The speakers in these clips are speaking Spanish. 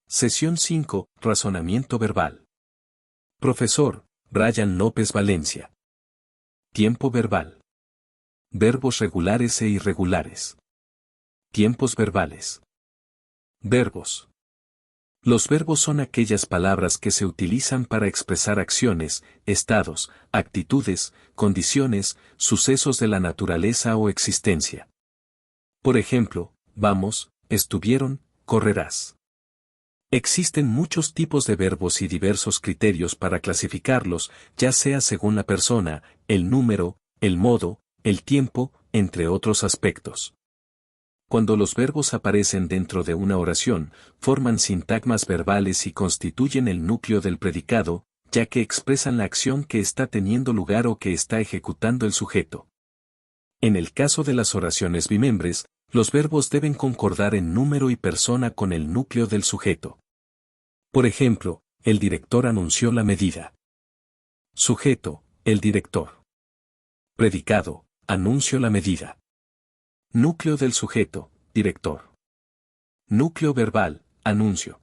Sesión 5, Razonamiento verbal. Profesor, Brian López Valencia. Tiempo verbal. Verbos regulares e irregulares. Tiempos verbales. Verbos. Los verbos son aquellas palabras que se utilizan para expresar acciones, estados, actitudes, condiciones, sucesos de la naturaleza o existencia. Por ejemplo, vamos, estuvieron, correrás. Existen muchos tipos de verbos y diversos criterios para clasificarlos, ya sea según la persona, el número, el modo, el tiempo, entre otros aspectos. Cuando los verbos aparecen dentro de una oración, forman sintagmas verbales y constituyen el núcleo del predicado, ya que expresan la acción que está teniendo lugar o que está ejecutando el sujeto. En el caso de las oraciones bimembres, los verbos deben concordar en número y persona con el núcleo del sujeto. Por ejemplo, el director anunció la medida. Sujeto, el director. Predicado, anuncio la medida. Núcleo del sujeto, director. Núcleo verbal, anuncio.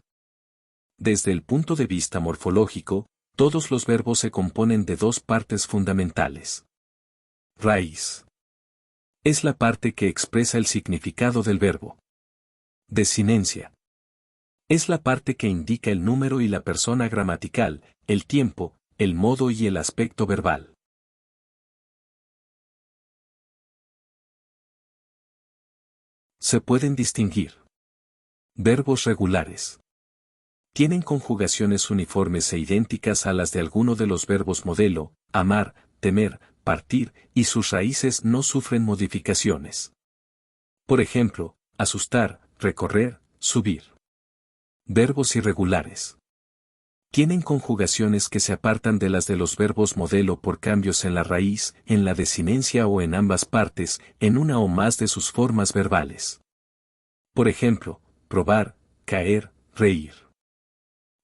Desde el punto de vista morfológico, todos los verbos se componen de dos partes fundamentales. Raíz. Es la parte que expresa el significado del verbo. Desinencia. Es la parte que indica el número y la persona gramatical, el tiempo, el modo y el aspecto verbal. Se pueden distinguir. Verbos regulares. Tienen conjugaciones uniformes e idénticas a las de alguno de los verbos modelo, amar, temer, partir, y sus raíces no sufren modificaciones. Por ejemplo, asustar, recorrer, subir. Verbos irregulares. Tienen conjugaciones que se apartan de las de los verbos modelo por cambios en la raíz, en la desinencia o en ambas partes, en una o más de sus formas verbales. Por ejemplo, probar, caer, reír.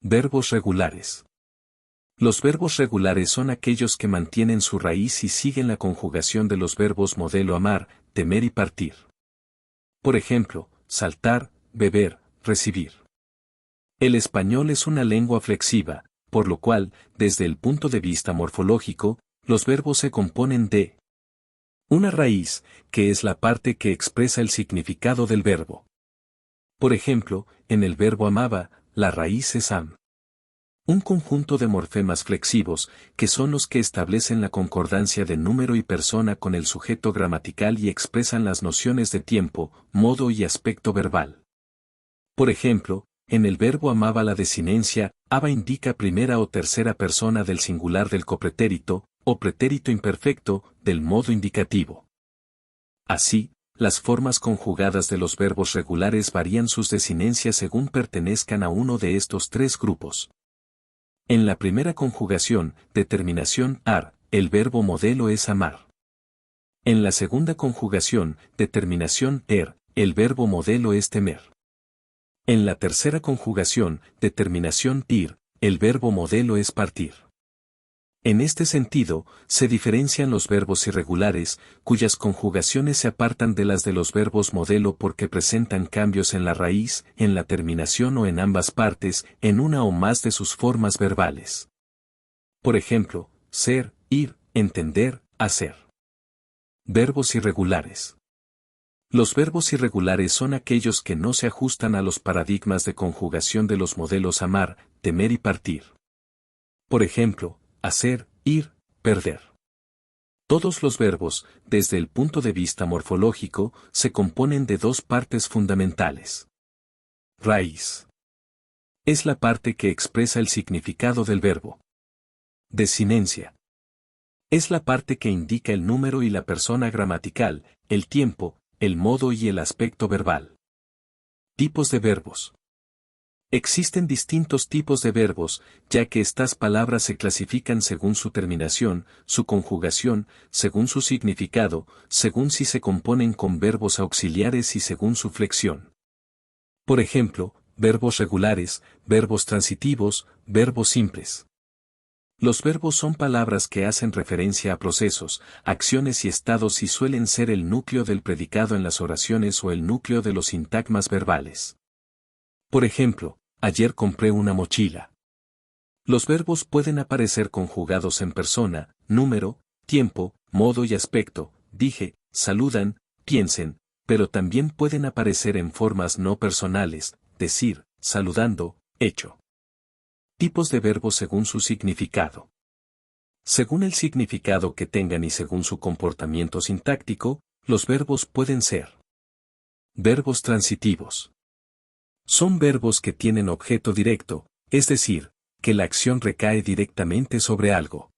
Verbos regulares. Los verbos regulares son aquellos que mantienen su raíz y siguen la conjugación de los verbos modelo amar, temer y partir. Por ejemplo, saltar, beber, recibir. El español es una lengua flexiva, por lo cual, desde el punto de vista morfológico, los verbos se componen de una raíz, que es la parte que expresa el significado del verbo. Por ejemplo, en el verbo amaba, la raíz es am. Un conjunto de morfemas flexivos, que son los que establecen la concordancia de número y persona con el sujeto gramatical y expresan las nociones de tiempo, modo y aspecto verbal. Por ejemplo, en el verbo amaba la desinencia, aba indica primera o tercera persona del singular del copretérito, o pretérito imperfecto, del modo indicativo. Así, las formas conjugadas de los verbos regulares varían sus desinencias según pertenezcan a uno de estos tres grupos. En la primera conjugación, determinación ar, el verbo modelo es amar. En la segunda conjugación, determinación el verbo modelo es temer. En la tercera conjugación, determinación ir, el verbo modelo es partir. En este sentido, se diferencian los verbos irregulares, cuyas conjugaciones se apartan de las de los verbos modelo porque presentan cambios en la raíz, en la terminación o en ambas partes, en una o más de sus formas verbales. Por ejemplo, ser, ir, entender, hacer. Verbos irregulares. Los verbos irregulares son aquellos que no se ajustan a los paradigmas de conjugación de los modelos amar, temer y partir. Por ejemplo, hacer, ir, perder. Todos los verbos, desde el punto de vista morfológico, se componen de dos partes fundamentales. Raíz. Es la parte que expresa el significado del verbo. Desinencia. Es la parte que indica el número y la persona gramatical, el tiempo, el modo y el aspecto verbal. Tipos de verbos. Existen distintos tipos de verbos, ya que estas palabras se clasifican según su terminación, su conjugación, según su significado, según si se componen con verbos auxiliares y según su flexión. Por ejemplo, verbos regulares, verbos transitivos, verbos simples. Los verbos son palabras que hacen referencia a procesos, acciones y estados y suelen ser el núcleo del predicado en las oraciones o el núcleo de los sintagmas verbales. Por ejemplo, Ayer compré una mochila. Los verbos pueden aparecer conjugados en persona, número, tiempo, modo y aspecto, dije, saludan, piensen, pero también pueden aparecer en formas no personales, decir, saludando, hecho. Tipos de verbos según su significado. Según el significado que tengan y según su comportamiento sintáctico, los verbos pueden ser verbos transitivos. Son verbos que tienen objeto directo, es decir, que la acción recae directamente sobre algo.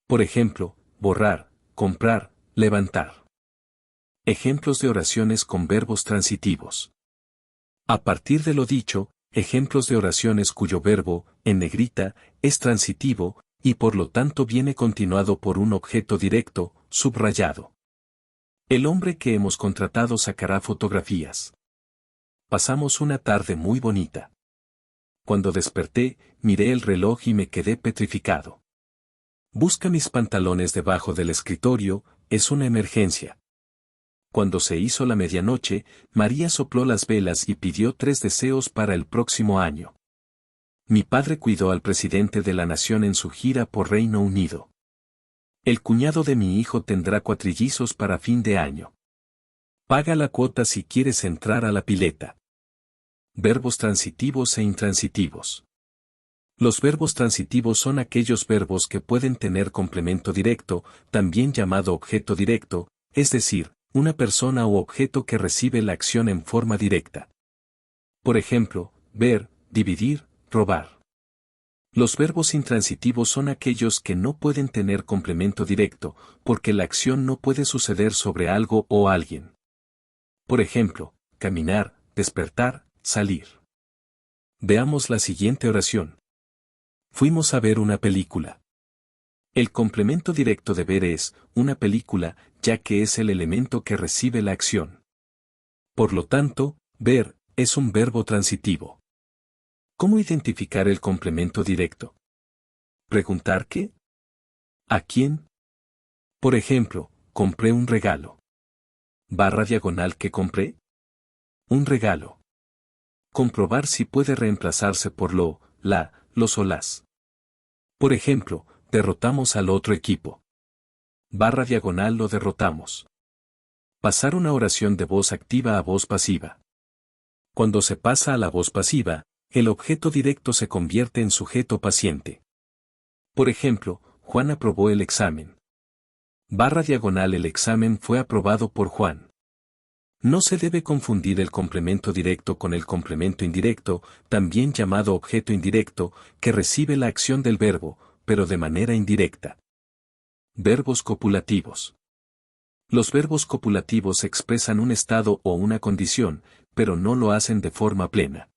Por ejemplo, borrar, comprar, levantar. Ejemplos de oraciones con verbos transitivos. A partir de lo dicho, ejemplos de oraciones cuyo verbo, en negrita, es transitivo, y por lo tanto viene continuado por un objeto directo, subrayado. El hombre que hemos contratado sacará fotografías. Pasamos una tarde muy bonita. Cuando desperté, miré el reloj y me quedé petrificado. Busca mis pantalones debajo del escritorio, es una emergencia. Cuando se hizo la medianoche, María sopló las velas y pidió 3 deseos para el próximo año. Mi padre cuidó al presidente de la nación en su gira por Reino Unido. El cuñado de mi hijo tendrá cuatrillizos para fin de año. Paga la cuota si quieres entrar a la pileta. Verbos transitivos e intransitivos. Los verbos transitivos son aquellos verbos que pueden tener complemento directo, también llamado objeto directo, es decir, una persona o objeto que recibe la acción en forma directa. Por ejemplo, ver, dividir, robar. Los verbos intransitivos son aquellos que no pueden tener complemento directo, porque la acción no puede suceder sobre algo o alguien. Por ejemplo, caminar, despertar, salir. Veamos la siguiente oración. Fuimos a ver una película. El complemento directo de ver es una película, ya que es el elemento que recibe la acción. Por lo tanto, ver es un verbo transitivo. ¿Cómo identificar el complemento directo? ¿Preguntar qué? ¿A quién? Por ejemplo, compré un regalo. Barra diagonal ¿qué compré? Un regalo. Comprobar si puede reemplazarse por lo, la, los o las. Por ejemplo, derrotamos al otro equipo. Barra diagonal lo derrotamos. Pasar una oración de voz activa a voz pasiva. Cuando se pasa a la voz pasiva, el objeto directo se convierte en sujeto paciente. Por ejemplo, Juan aprobó el examen. Barra diagonal el examen fue aprobado por Juan. No se debe confundir el complemento directo con el complemento indirecto, también llamado objeto indirecto, que recibe la acción del verbo, pero de manera indirecta. Verbos copulativos. Los verbos copulativos expresan un estado o una condición, pero no lo hacen de forma plena.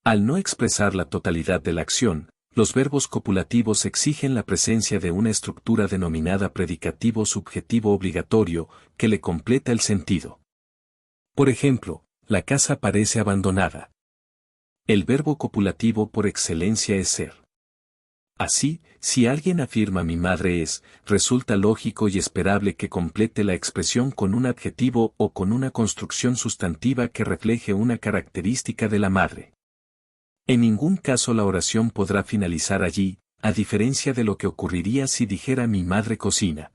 Al no expresar la totalidad de la acción, los verbos copulativos exigen la presencia de una estructura denominada predicativo subjetivo obligatorio, que le completa el sentido. Por ejemplo, la casa parece abandonada. El verbo copulativo por excelencia es ser. Así, si alguien afirma mi madre es, resulta lógico y esperable que complete la expresión con un adjetivo o con una construcción sustantiva que refleje una característica de la madre. En ningún caso la oración podrá finalizar allí, a diferencia de lo que ocurriría si dijera mi madre cocina.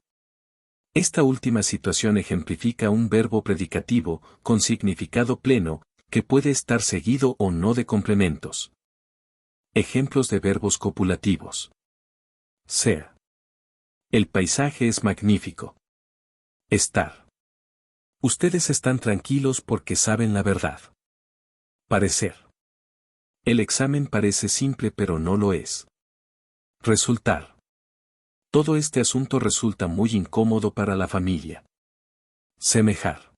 Esta última situación ejemplifica un verbo predicativo, con significado pleno, que puede estar seguido o no de complementos. Ejemplos de verbos copulativos. Ser. El paisaje es magnífico. Estar. Ustedes están tranquilos porque saben la verdad. Parecer. El examen parece simple pero no lo es. Resultar. Todo este asunto resulta muy incómodo para la familia. Semejar.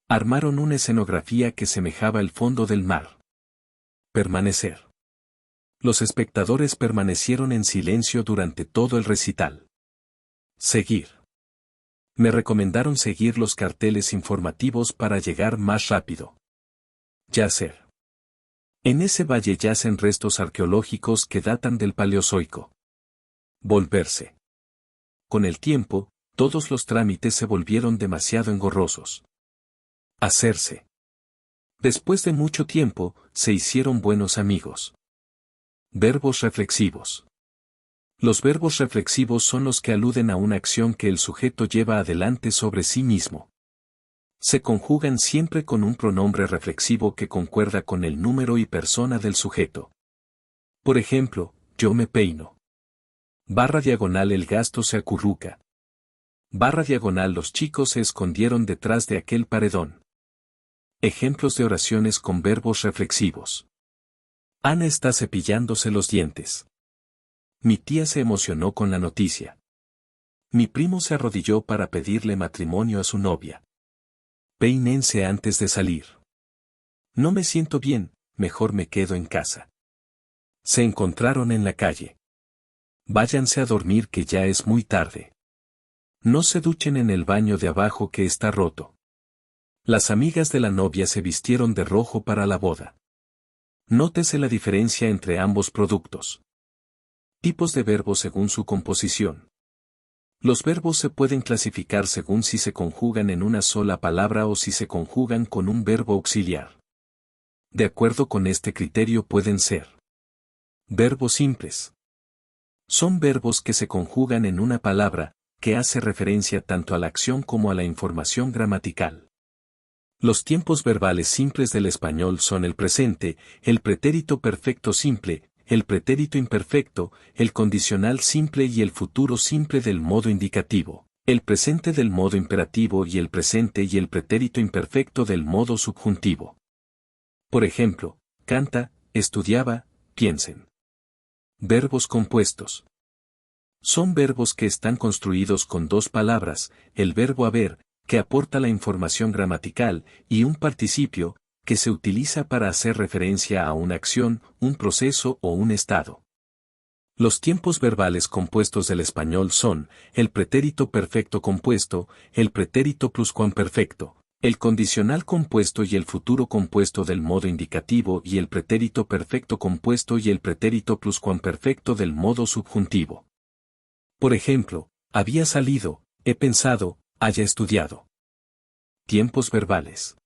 Armaron una escenografía que semejaba el fondo del mar. Permanecer. Los espectadores permanecieron en silencio durante todo el recital. Seguir. Me recomendaron seguir los carteles informativos para llegar más rápido. Yacer. En ese valle yacen restos arqueológicos que datan del Paleozoico. Volverse. Con el tiempo, todos los trámites se volvieron demasiado engorrosos. Hacerse. Después de mucho tiempo, se hicieron buenos amigos. Verbos reflexivos. Los verbos reflexivos son los que aluden a una acción que el sujeto lleva adelante sobre sí mismo. Se conjugan siempre con un pronombre reflexivo que concuerda con el número y persona del sujeto. Por ejemplo, yo me peino. / el gasto se acurruca. / los chicos se escondieron detrás de aquel paredón. Ejemplos de oraciones con verbos reflexivos. Ana está cepillándose los dientes. Mi tía se emocionó con la noticia. Mi primo se arrodilló para pedirle matrimonio a su novia. Peínense antes de salir. No me siento bien, mejor me quedo en casa. Se encontraron en la calle. Váyanse a dormir que ya es muy tarde. No se duchen en el baño de abajo que está roto. Las amigas de la novia se vistieron de rojo para la boda. Nótese la diferencia entre ambos productos. Tipos de verbos según su composición. Los verbos se pueden clasificar según si se conjugan en una sola palabra o si se conjugan con un verbo auxiliar. De acuerdo con este criterio pueden ser: verbos simples. Son verbos que se conjugan en una palabra, que hace referencia tanto a la acción como a la información gramatical. Los tiempos verbales simples del español son el presente, el pretérito perfecto simple, el pretérito imperfecto, el condicional simple y el futuro simple del modo indicativo, el presente del modo imperativo y el presente y el pretérito imperfecto del modo subjuntivo. Por ejemplo, canta, estudiaba, piensen. Verbos compuestos. Son verbos que están construidos con dos palabras, el verbo haber, que aporta la información gramatical, y un participio, que se utiliza para hacer referencia a una acción, un proceso o un estado. Los tiempos verbales compuestos del español son el pretérito perfecto compuesto, el pretérito pluscuamperfecto, el condicional compuesto y el futuro compuesto del modo indicativo y el pretérito perfecto compuesto y el pretérito pluscuamperfecto del modo subjuntivo. Por ejemplo, había salido, he pensado, haya estudiado. Tiempos verbales.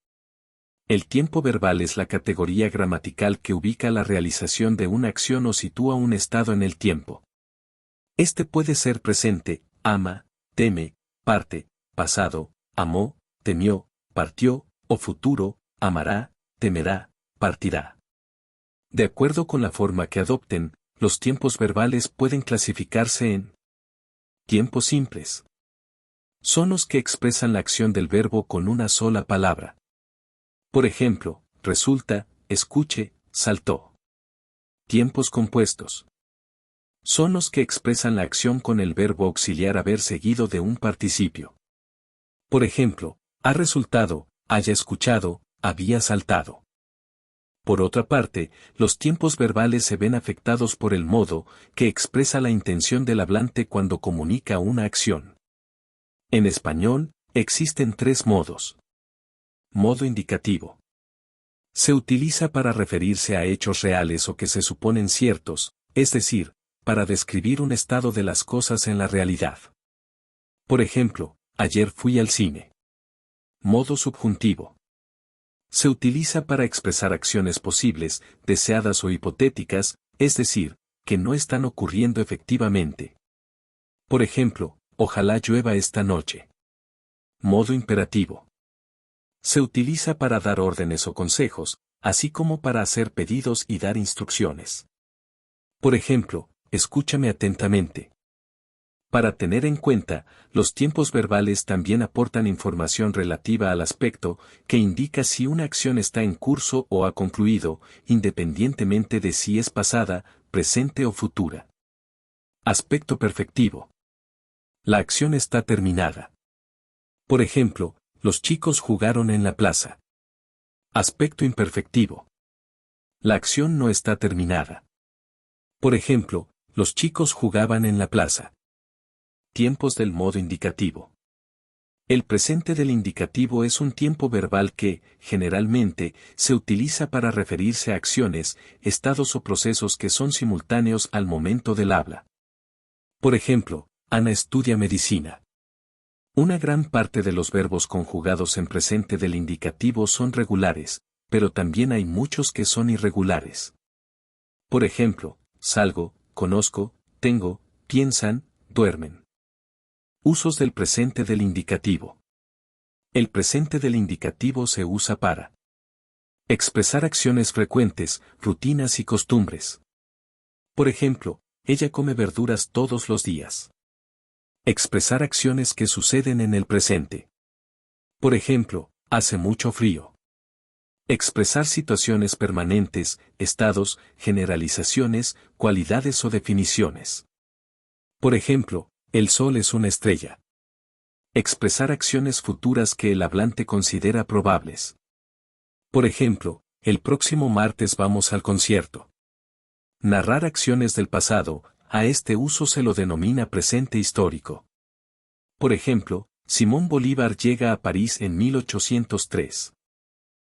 El tiempo verbal es la categoría gramatical que ubica la realización de una acción o sitúa un estado en el tiempo. Este puede ser presente, ama, teme, parte, pasado, amó, temió, partió, o futuro, amará, temerá, partirá. De acuerdo con la forma que adopten, los tiempos verbales pueden clasificarse en tiempos simples. Son los que expresan la acción del verbo con una sola palabra. Por ejemplo, resulta, escuche, saltó. Tiempos compuestos. Son los que expresan la acción con el verbo auxiliar haber seguido de un participio. Por ejemplo, ha resultado, haya escuchado, había saltado. Por otra parte, los tiempos verbales se ven afectados por el modo, que expresa la intención del hablante cuando comunica una acción. En español, existen tres modos. Modo indicativo. Se utiliza para referirse a hechos reales o que se suponen ciertos, es decir, para describir un estado de las cosas en la realidad. Por ejemplo, ayer fui al cine. Modo subjuntivo. Se utiliza para expresar acciones posibles, deseadas o hipotéticas, es decir, que no están ocurriendo efectivamente. Por ejemplo, ojalá llueva esta noche. Modo imperativo. Se utiliza para dar órdenes o consejos, así como para hacer pedidos y dar instrucciones. Por ejemplo, escúchame atentamente. Para tener en cuenta, los tiempos verbales también aportan información relativa al aspecto, que indica si una acción está en curso o ha concluido, independientemente de si es pasada, presente o futura. Aspecto perfectivo. La acción está terminada. Por ejemplo, los chicos jugaron en la plaza. Aspecto imperfectivo. La acción no está terminada. Por ejemplo, los chicos jugaban en la plaza. Tiempos del modo indicativo. El presente del indicativo es un tiempo verbal que, generalmente, se utiliza para referirse a acciones, estados o procesos que son simultáneos al momento del habla. Por ejemplo, Ana estudia medicina. Una gran parte de los verbos conjugados en presente del indicativo son regulares, pero también hay muchos que son irregulares. Por ejemplo, salgo, conozco, tengo, piensan, duermen. Usos del presente del indicativo. El presente del indicativo se usa para expresar acciones frecuentes, rutinas y costumbres. Por ejemplo, ella come verduras todos los días. Expresar acciones que suceden en el presente. Por ejemplo, hace mucho frío. Expresar situaciones permanentes, estados, generalizaciones, cualidades o definiciones. Por ejemplo, el sol es una estrella. Expresar acciones futuras que el hablante considera probables. Por ejemplo, el próximo martes vamos al concierto. Narrar acciones del pasado, a este uso se lo denomina presente histórico. Por ejemplo, Simón Bolívar llega a París en 1803.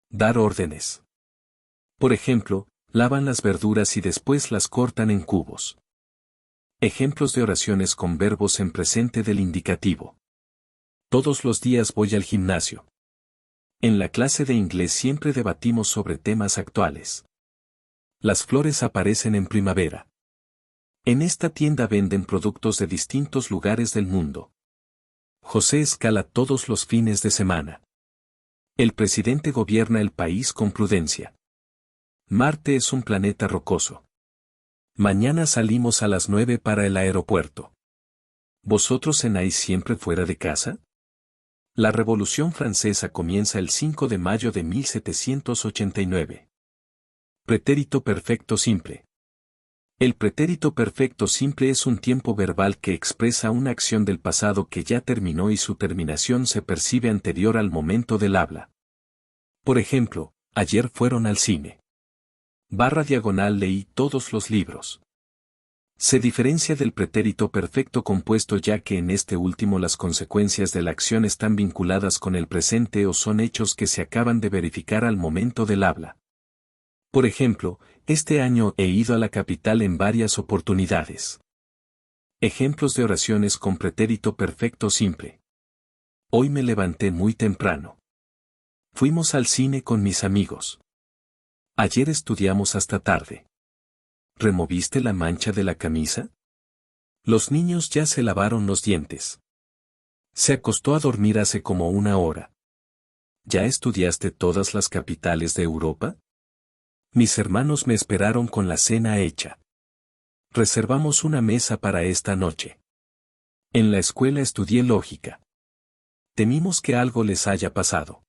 Dar órdenes. Por ejemplo, lavan las verduras y después las cortan en cubos. Ejemplos de oraciones con verbos en presente del indicativo. Todos los días voy al gimnasio. En la clase de inglés siempre debatimos sobre temas actuales. Las flores aparecen en primavera. En esta tienda venden productos de distintos lugares del mundo. José escala todos los fines de semana. El presidente gobierna el país con prudencia. Marte es un planeta rocoso. Mañana salimos a las 9 para el aeropuerto. ¿Vosotros cenáis siempre fuera de casa? La Revolución Francesa comienza el 5 de mayo de 1789. Pretérito perfecto simple. El pretérito perfecto simple es un tiempo verbal que expresa una acción del pasado que ya terminó y su terminación se percibe anterior al momento del habla. Por ejemplo, ayer fueron al cine. Leí todos los libros. Se diferencia del pretérito perfecto compuesto ya que en este último las consecuencias de la acción están vinculadas con el presente o son hechos que se acaban de verificar al momento del habla. Por ejemplo, este año he ido a la capital en varias oportunidades. Ejemplos de oraciones con pretérito perfecto simple. Hoy me levanté muy temprano. Fuimos al cine con mis amigos. Ayer estudiamos hasta tarde. ¿Removiste la mancha de la camisa? Los niños ya se lavaron los dientes. Se acostó a dormir hace como una hora. ¿Ya estudiaste todas las capitales de Europa? Mis hermanos me esperaron con la cena hecha. Reservamos una mesa para esta noche. En la escuela estudié lógica. Temimos que algo les haya pasado.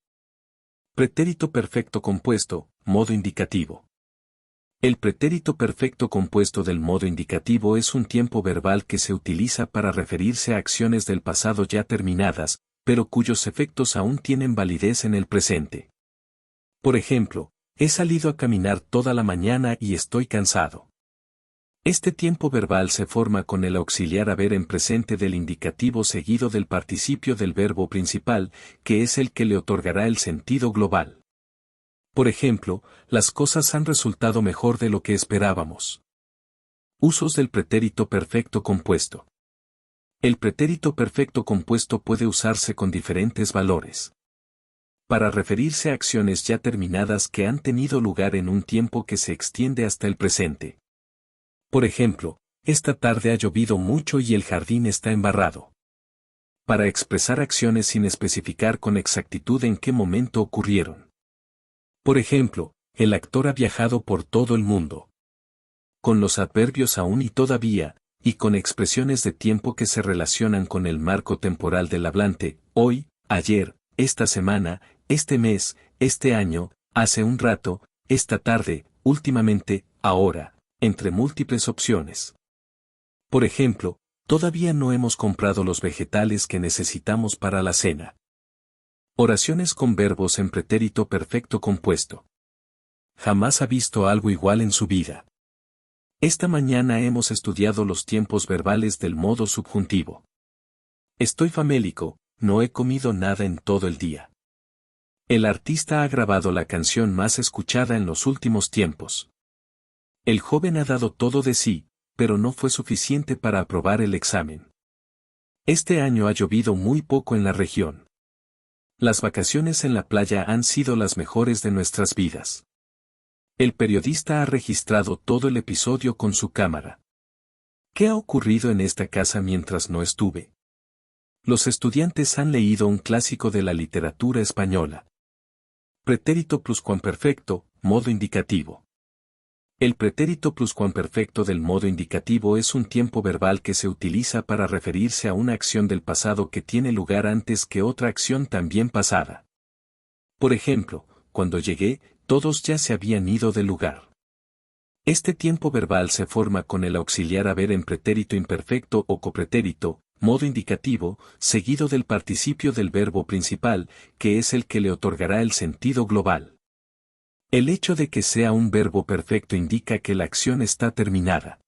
Pretérito perfecto compuesto, modo indicativo. El pretérito perfecto compuesto del modo indicativo es un tiempo verbal que se utiliza para referirse a acciones del pasado ya terminadas, pero cuyos efectos aún tienen validez en el presente. Por ejemplo, he salido a caminar toda la mañana y estoy cansado. Este tiempo verbal se forma con el auxiliar haber en presente del indicativo seguido del participio del verbo principal, que es el que le otorgará el sentido global. Por ejemplo, las cosas han resultado mejor de lo que esperábamos. Usos del pretérito perfecto compuesto. El pretérito perfecto compuesto puede usarse con diferentes valores. Para referirse a acciones ya terminadas que han tenido lugar en un tiempo que se extiende hasta el presente. Por ejemplo, esta tarde ha llovido mucho y el jardín está embarrado. Para expresar acciones sin especificar con exactitud en qué momento ocurrieron. Por ejemplo, el actor ha viajado por todo el mundo. Con los adverbios aún y todavía, y con expresiones de tiempo que se relacionan con el marco temporal del hablante, hoy, ayer, esta semana, este mes, este año, hace un rato, esta tarde, últimamente, ahora, entre múltiples opciones. Por ejemplo, todavía no hemos comprado los vegetales que necesitamos para la cena. Oraciones con verbos en pretérito perfecto compuesto. Jamás ha visto algo igual en su vida. Esta mañana hemos estudiado los tiempos verbales del modo subjuntivo. Estoy famélico, no he comido nada en todo el día. El artista ha grabado la canción más escuchada en los últimos tiempos. El joven ha dado todo de sí, pero no fue suficiente para aprobar el examen. Este año ha llovido muy poco en la región. Las vacaciones en la playa han sido las mejores de nuestras vidas. El periodista ha registrado todo el episodio con su cámara. ¿Qué ha ocurrido en esta casa mientras no estuve? Los estudiantes han leído un clásico de la literatura española. Pretérito pluscuamperfecto, modo indicativo. El pretérito pluscuamperfecto del modo indicativo es un tiempo verbal que se utiliza para referirse a una acción del pasado que tiene lugar antes que otra acción también pasada. Por ejemplo, cuando llegué, todos ya se habían ido del lugar. Este tiempo verbal se forma con el auxiliar haber en pretérito imperfecto o copretérito, modo indicativo, seguido del participio del verbo principal, que es el que le otorgará el sentido global. El hecho de que sea un verbo perfecto indica que la acción está terminada.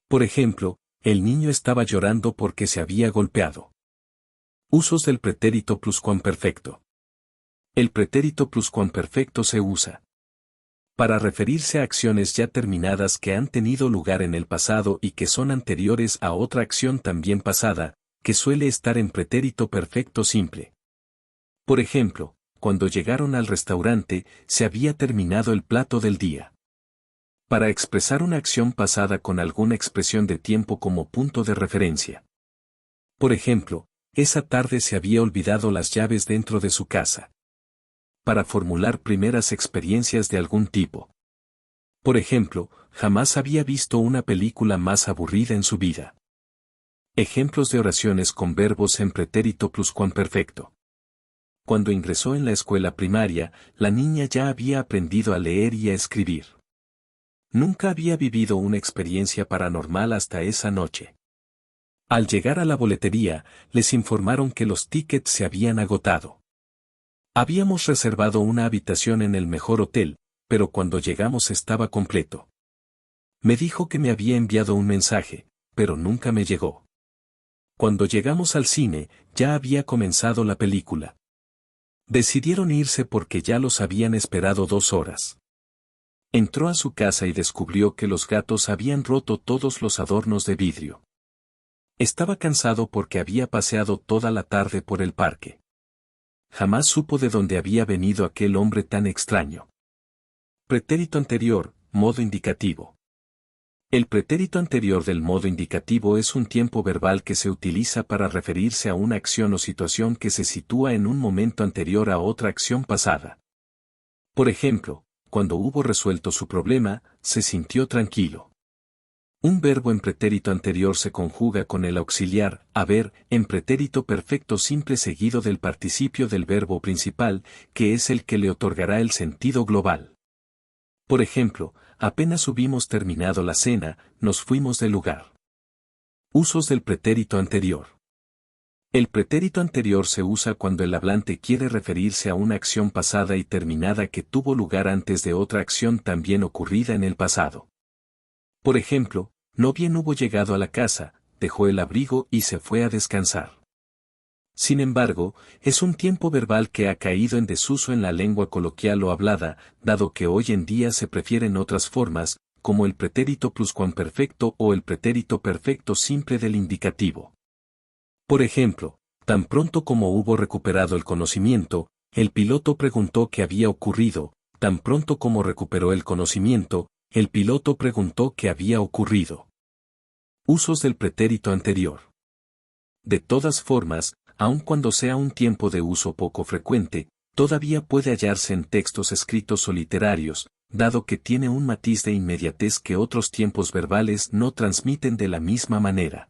Por ejemplo, el niño estaba llorando porque se había golpeado. Usos del pretérito pluscuamperfecto. El pretérito pluscuamperfecto se usa para referirse a acciones ya terminadas que han tenido lugar en el pasado y que son anteriores a otra acción también pasada, que suele estar en pretérito perfecto simple. Por ejemplo, cuando llegaron al restaurante, se había terminado el plato del día. Para expresar una acción pasada con alguna expresión de tiempo como punto de referencia. Por ejemplo, esa tarde se había olvidado las llaves dentro de su casa. Para formular primeras experiencias de algún tipo. Por ejemplo, jamás había visto una película más aburrida en su vida. Ejemplos de oraciones con verbos en pretérito pluscuamperfecto. Cuando ingresó en la escuela primaria, la niña ya había aprendido a leer y a escribir. Nunca había vivido una experiencia paranormal hasta esa noche. Al llegar a la boletería, les informaron que los tickets se habían agotado. Habíamos reservado una habitación en el mejor hotel, pero cuando llegamos estaba completo. Me dijo que me había enviado un mensaje, pero nunca me llegó. Cuando llegamos al cine, ya había comenzado la película. Decidieron irse porque ya los habían esperado 2 horas. Entró a su casa y descubrió que los gatos habían roto todos los adornos de vidrio. Estaba cansado porque había paseado toda la tarde por el parque. Jamás supo de dónde había venido aquel hombre tan extraño. Pretérito anterior, modo indicativo. El pretérito anterior del modo indicativo es un tiempo verbal que se utiliza para referirse a una acción o situación que se sitúa en un momento anterior a otra acción pasada. Por ejemplo, cuando hubo resuelto su problema, se sintió tranquilo. Un verbo en pretérito anterior se conjuga con el auxiliar haber en pretérito perfecto simple seguido del participio del verbo principal, que es el que le otorgará el sentido global. Por ejemplo, apenas hubimos terminado la cena, nos fuimos del lugar. Usos del pretérito anterior. El pretérito anterior se usa cuando el hablante quiere referirse a una acción pasada y terminada que tuvo lugar antes de otra acción también ocurrida en el pasado. Por ejemplo, no bien hubo llegado a la casa, dejó el abrigo y se fue a descansar. Sin embargo, es un tiempo verbal que ha caído en desuso en la lengua coloquial o hablada, dado que hoy en día se prefieren otras formas, como el pretérito pluscuamperfecto o el pretérito perfecto simple del indicativo. Por ejemplo, tan pronto como hubo recuperado el conocimiento, el piloto preguntó qué había ocurrido, tan pronto como recuperó el conocimiento, el piloto preguntó qué había ocurrido. Usos del pretérito anterior. De todas formas, aun cuando sea un tiempo de uso poco frecuente, todavía puede hallarse en textos escritos o literarios, dado que tiene un matiz de inmediatez que otros tiempos verbales no transmiten de la misma manera.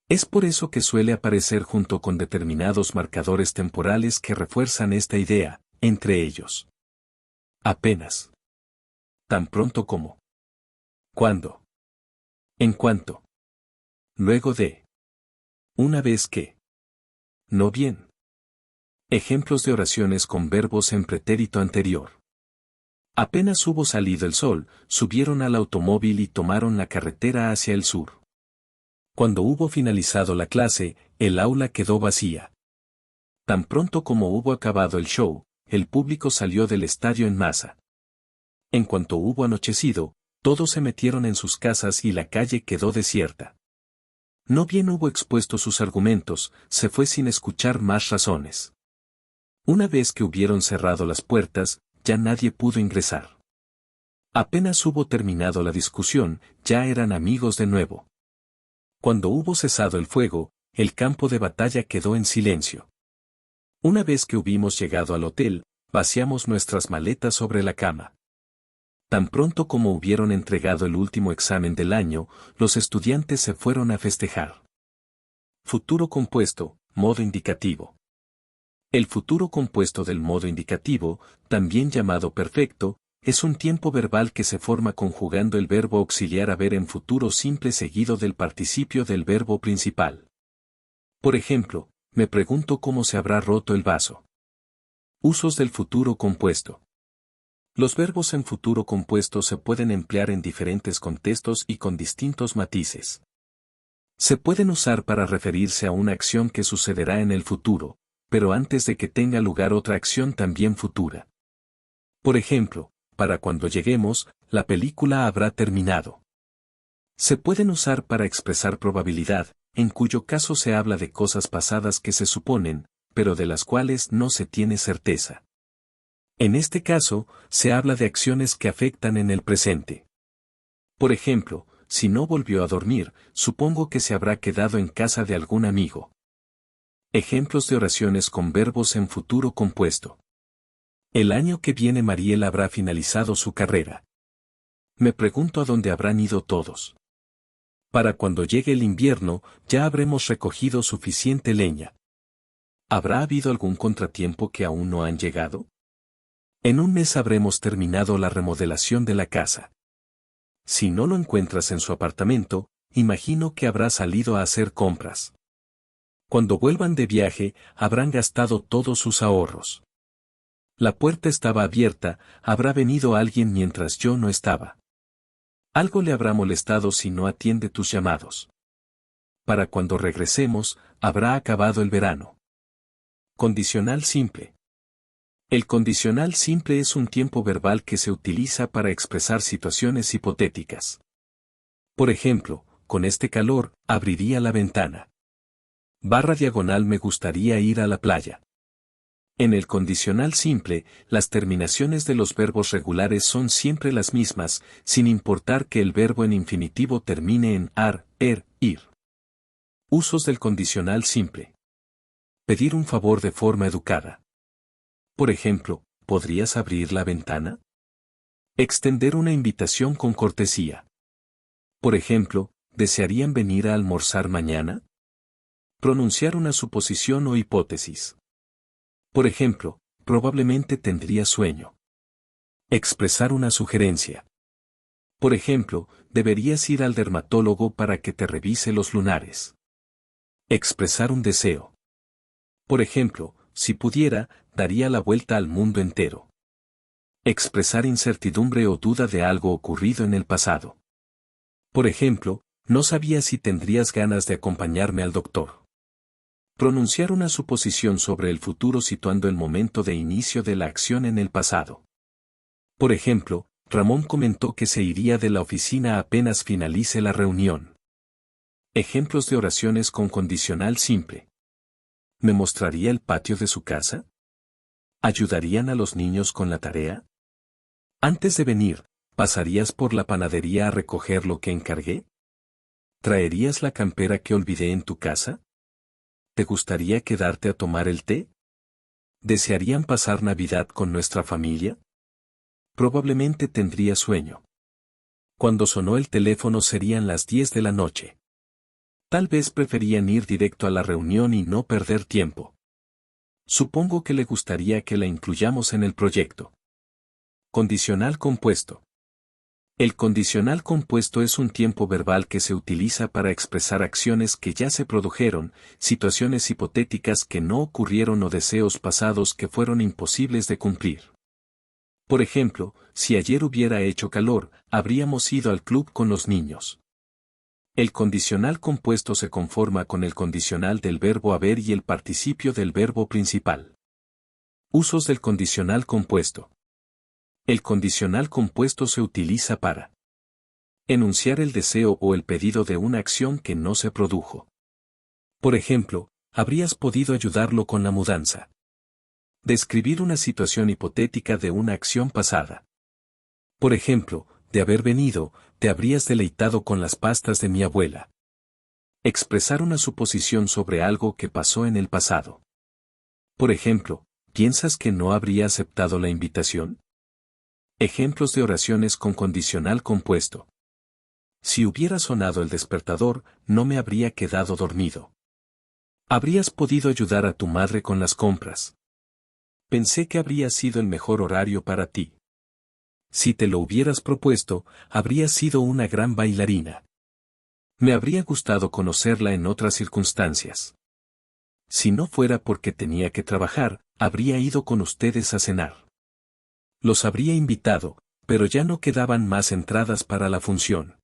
Es por eso que suele aparecer junto con determinados marcadores temporales que refuerzan esta idea, entre ellos. Apenas. Tan pronto como. ¿Cuándo? En cuanto. Luego de. Una vez que. No bien. Ejemplos de oraciones con verbos en pretérito anterior. Apenas hubo salido el sol, subieron al automóvil y tomaron la carretera hacia el sur. Cuando hubo finalizado la clase, el aula quedó vacía. Tan pronto como hubo acabado el show, el público salió del estadio en masa. En cuanto hubo anochecido, todos se metieron en sus casas y la calle quedó desierta. No bien hubo expuesto sus argumentos, se fue sin escuchar más razones. Una vez que hubieron cerrado las puertas, ya nadie pudo ingresar. Apenas hubo terminado la discusión, ya eran amigos de nuevo. Cuando hubo cesado el fuego, el campo de batalla quedó en silencio. Una vez que hubimos llegado al hotel, vaciamos nuestras maletas sobre la cama. Tan pronto como hubieron entregado el último examen del año, los estudiantes se fueron a festejar. Futuro compuesto, modo indicativo. El futuro compuesto del modo indicativo, también llamado perfecto, es un tiempo verbal que se forma conjugando el verbo auxiliar haber en futuro simple seguido del participio del verbo principal. Por ejemplo, me pregunto cómo se habrá roto el vaso. Usos del futuro compuesto. Los verbos en futuro compuesto se pueden emplear en diferentes contextos y con distintos matices. Se pueden usar para referirse a una acción que sucederá en el futuro, pero antes de que tenga lugar otra acción también futura. Por ejemplo, para cuando lleguemos, la película habrá terminado. Se pueden usar para expresar probabilidad, en cuyo caso se habla de cosas pasadas que se suponen, pero de las cuales no se tiene certeza. En este caso, se habla de acciones que afectan en el presente. Por ejemplo, si no volvió a dormir, supongo que se habrá quedado en casa de algún amigo. Ejemplos de oraciones con verbos en futuro compuesto. El año que viene Mariel habrá finalizado su carrera. Me pregunto a dónde habrán ido todos. Para cuando llegue el invierno, ya habremos recogido suficiente leña. ¿Habrá habido algún contratiempo que aún no han llegado? En un mes habremos terminado la remodelación de la casa. Si no lo encuentras en su apartamento, imagino que habrá salido a hacer compras. Cuando vuelvan de viaje, habrán gastado todos sus ahorros. La puerta estaba abierta, habrá venido alguien mientras yo no estaba. Algo le habrá molestado si no atiende tus llamados. Para cuando regresemos, habrá acabado el verano. Condicional simple. El condicional simple es un tiempo verbal que se utiliza para expresar situaciones hipotéticas. Por ejemplo, con este calor, abriría la ventana. // me gustaría ir a la playa. En el condicional simple, las terminaciones de los verbos regulares son siempre las mismas, sin importar que el verbo en infinitivo termine en ar, ir. Usos del condicional simple. Pedir un favor de forma educada. Por ejemplo, ¿podrías abrir la ventana? Extender una invitación con cortesía. Por ejemplo, ¿desearían venir a almorzar mañana? Pronunciar una suposición o hipótesis. Por ejemplo, probablemente tendría sueño. Expresar una sugerencia. Por ejemplo, deberías ir al dermatólogo para que te revise los lunares. Expresar un deseo. Por ejemplo, si pudiera, daría la vuelta al mundo entero. Expresar incertidumbre o duda de algo ocurrido en el pasado. Por ejemplo, no sabía si tendrías ganas de acompañarme al doctor. Pronunciar una suposición sobre el futuro situando el momento de inicio de la acción en el pasado. Por ejemplo, Ramón comentó que se iría de la oficina apenas finalice la reunión. Ejemplos de oraciones con condicional simple. ¿Me mostraría el patio de su casa? ¿Ayudarían a los niños con la tarea? Antes de venir, ¿pasarías por la panadería a recoger lo que encargué? ¿Traerías la campera que olvidé en tu casa? ¿Te gustaría quedarte a tomar el té? ¿Desearían pasar Navidad con nuestra familia? Probablemente tendría sueño. Cuando sonó el teléfono serían las 10 de la noche. Tal vez preferían ir directo a la reunión y no perder tiempo. Supongo que le gustaría que la incluyamos en el proyecto. Condicional compuesto. El condicional compuesto es un tiempo verbal que se utiliza para expresar acciones que ya se produjeron, situaciones hipotéticas que no ocurrieron o deseos pasados que fueron imposibles de cumplir. Por ejemplo, si ayer hubiera hecho calor, habríamos ido al club con los niños. El condicional compuesto se conforma con el condicional del verbo haber y el participio del verbo principal. Usos del condicional compuesto. El condicional compuesto se utiliza para enunciar el deseo o el pedido de una acción que no se produjo. Por ejemplo, habrías podido ayudarlo con la mudanza. Describir una situación hipotética de una acción pasada. Por ejemplo, de haber venido, te habrías deleitado con las pastas de mi abuela. Expresar una suposición sobre algo que pasó en el pasado. Por ejemplo, ¿piensas que no habría aceptado la invitación? Ejemplos de oraciones con condicional compuesto. Si hubiera sonado el despertador, no me habría quedado dormido. Habrías podido ayudar a tu madre con las compras. Pensé que habría sido el mejor horario para ti. Si te lo hubieras propuesto, habrías sido una gran bailarina. Me habría gustado conocerla en otras circunstancias. Si no fuera porque tenía que trabajar, habría ido con ustedes a cenar. Los habría invitado, pero ya no quedaban más entradas para la función.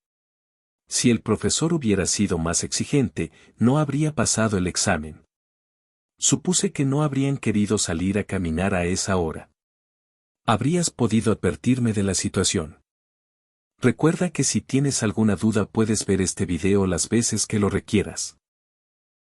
Si el profesor hubiera sido más exigente, no habría pasado el examen. Supuse que no habrían querido salir a caminar a esa hora. Habrías podido advertirme de la situación. Recuerda que si tienes alguna duda puedes ver este video las veces que lo requieras.